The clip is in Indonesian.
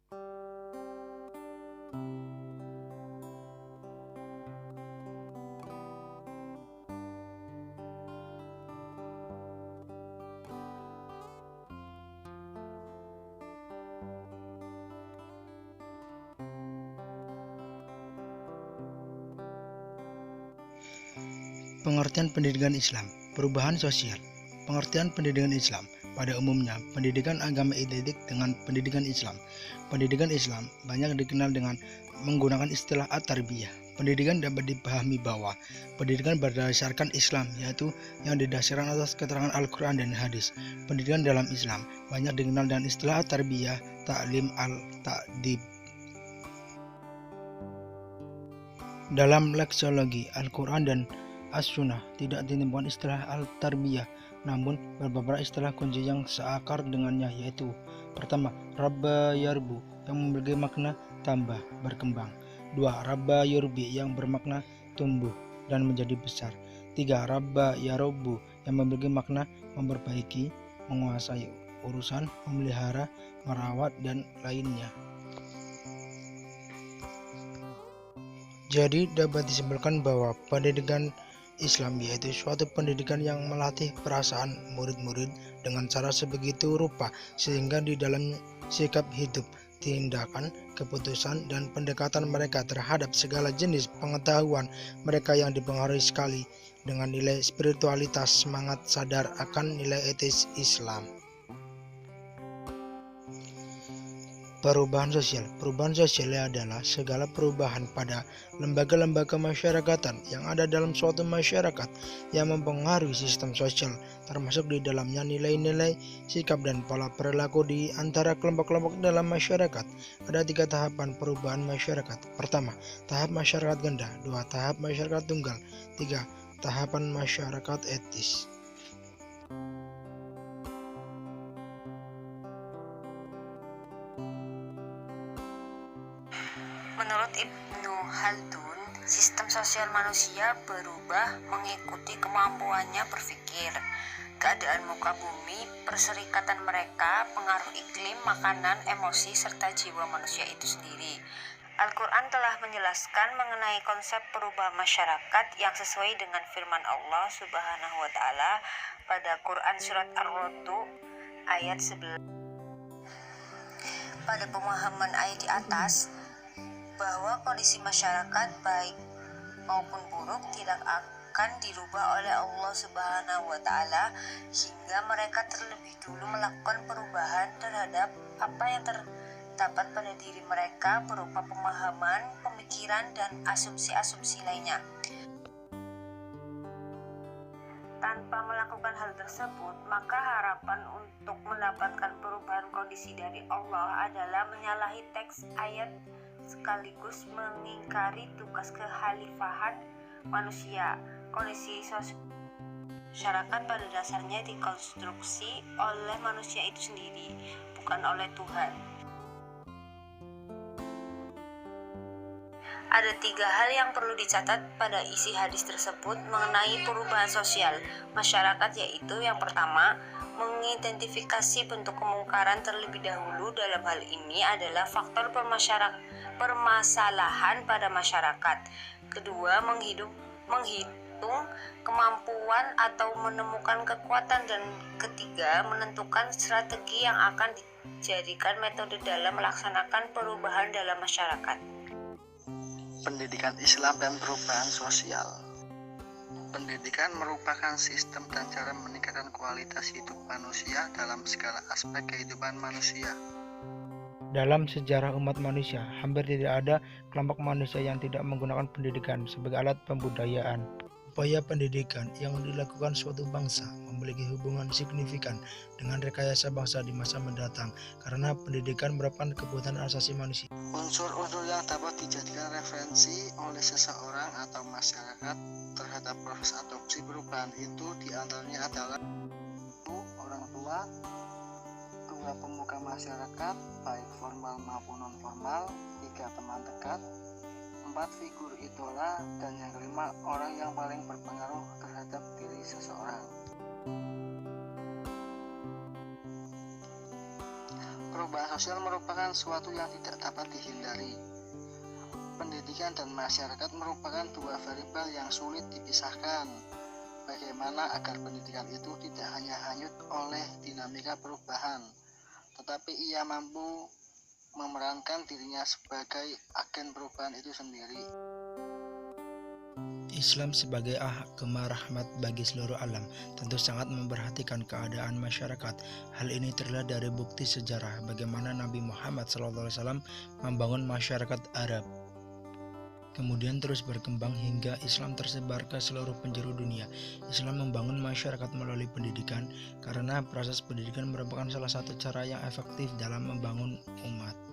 Pengertian pendidikan Islam, perubahan sosial. Pengertian pendidikan Islam pada umumnya, pendidikan agama identik dengan pendidikan Islam. Pendidikan Islam banyak dikenal dengan menggunakan istilah at-tarbiyah. Pendidikan dapat dipahami bahwa pendidikan berdasarkan Islam, yaitu yang didasarkan atas keterangan Al-Quran dan hadis. Pendidikan dalam Islam banyak dikenal dengan istilah at-tarbiyah, ta'lim al-ta'dib. Dalam leksiologi Al-Quran dan As-Sunnah tidak ditemukan istilah al-tarbiyah, namun beberapa istilah kunci yang seakar dengannya, yaitu pertama, rabba yarbu yang memiliki makna tambah, berkembang. 2. Rabba yurbi yang bermakna tumbuh dan menjadi besar. 3. Rabba yarobu yang memiliki makna memperbaiki, menguasai urusan, memelihara, merawat, dan lainnya. Jadi dapat disimpulkan bahwa pendidikan Islam yaitu suatu pendidikan yang melatih perasaan murid-murid dengan cara sebegitu rupa sehingga di dalam sikap hidup, tindakan, keputusan, dan pendekatan mereka terhadap segala jenis pengetahuan mereka yang dipengaruhi sekali dengan nilai spiritualitas, semangat sadar akan nilai etis Islam. Perubahan sosial. Perubahan sosial adalah segala perubahan pada lembaga-lembaga masyarakatan yang ada dalam suatu masyarakat yang mempengaruhi sistem sosial, termasuk di dalamnya nilai-nilai, sikap, dan pola perilaku di antara kelompok-kelompok dalam masyarakat. Ada 3 tahapan perubahan masyarakat. Pertama, tahap masyarakat ganda. 2. Tahap masyarakat tunggal. 3. Tahapan masyarakat etis. Menurut Ibnu Khaldun, sistem sosial manusia berubah mengikuti kemampuannya berpikir, keadaan muka bumi, perserikatan mereka, pengaruh iklim, makanan, emosi, serta jiwa manusia itu sendiri. Al-Quran telah menjelaskan mengenai konsep perubahan masyarakat yang sesuai dengan firman Allah Subhanahu wa Ta'ala pada Quran Surat Ar-Ra'd ayat 11. Pada pemahaman ayat di atas, bahwa kondisi masyarakat baik maupun buruk tidak akan dirubah oleh Allah Subhanahu wa Ta'ala hingga mereka terlebih dulu melakukan perubahan terhadap apa yang terdapat pada diri mereka berupa pemahaman, pemikiran, dan asumsi-asumsi lainnya. Tanpa melakukan hal tersebut, maka harapan untuk mendapatkan perubahan kondisi dari Allah adalah menyalahi teks ayat sekaligus mengingkari tugas kekhalifahan manusia. Kondisi masyarakat pada dasarnya dikonstruksi oleh manusia itu sendiri, bukan oleh Tuhan. Ada 3 hal yang perlu dicatat pada isi hadis tersebut mengenai perubahan sosial masyarakat, yaitu yang pertama, mengidentifikasi bentuk kemungkaran terlebih dahulu. Dalam hal ini adalah faktor permasalahan pada masyarakat. Kedua, menghitung kemampuan atau menemukan kekuatan. Dan ketiga, menentukan strategi yang akan dijadikan metode dalam melaksanakan perubahan dalam masyarakat. Pendidikan Islam dan perubahan sosial. Pendidikan merupakan sistem dan cara meningkatkan kualitas hidup manusia dalam segala aspek kehidupan manusia. Dalam sejarah umat manusia, hampir tidak ada kelompok manusia yang tidak menggunakan pendidikan sebagai alat pembudayaan. Upaya pendidikan yang dilakukan suatu bangsa memiliki hubungan signifikan dengan rekayasa bangsa di masa mendatang, karena pendidikan merupakan kebutuhan asasi manusia. Unsur-unsur yang dapat dijadikan referensi oleh seseorang atau masyarakat terhadap proses adopsi perubahan itu diantaranya adalah 1. Orang tua, 2. Pemuka masyarakat baik formal maupun non formal, 3. Teman dekat, 4. Figur idola, dan yang kelima orang yang paling berpengaruh terhadap diri seseorang. Perubahan sosial merupakan suatu yang tidak dapat dihindari. Pendidikan dan masyarakat merupakan dua variabel yang sulit dipisahkan. Bagaimana agar pendidikan itu tidak hanya hanyut oleh dinamika perubahan, tetapi ia mampu memerankan dirinya sebagai agen perubahan itu sendiri. Islam sebagai agama rahmat bagi seluruh alam tentu sangat memperhatikan keadaan masyarakat. Hal ini terlihat dari bukti sejarah bagaimana Nabi Muhammad SAW membangun masyarakat Arab, kemudian terus berkembang hingga Islam tersebar ke seluruh penjuru dunia. Islam membangun masyarakat melalui pendidikan karena proses pendidikan merupakan salah satu cara yang efektif dalam membangun umat.